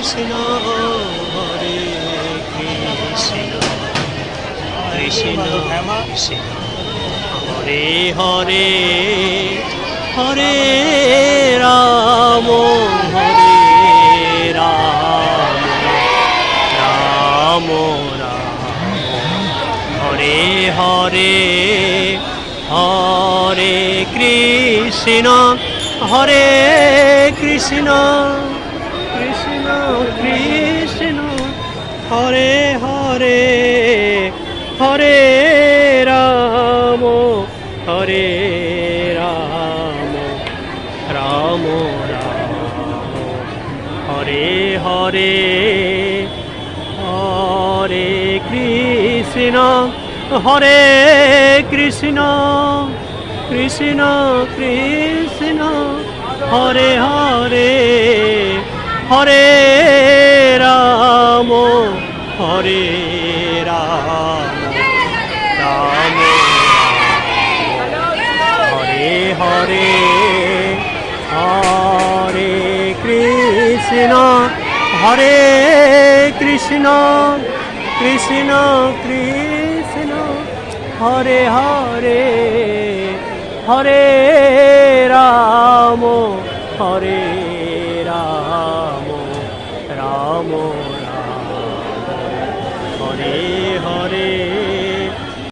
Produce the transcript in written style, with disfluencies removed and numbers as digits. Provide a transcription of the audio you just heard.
Krishna Hare Krishna Krishna Krishna Hare Hare Hare Ram Hare Ram Ram Ram Hare Hare Hare Krishna Hare Krishna Krishna Krishna Hare Hare Hare Ram Hare Ram Ram Ram Hare Hare Hare Krishna Hare Krishna Krishna Krishna Hare Hare Hare Ram Hare Ram Ram Hare Hare Hare Krishna Hare Krishna Krishna Krishna Hare Hare Hare Ram Hare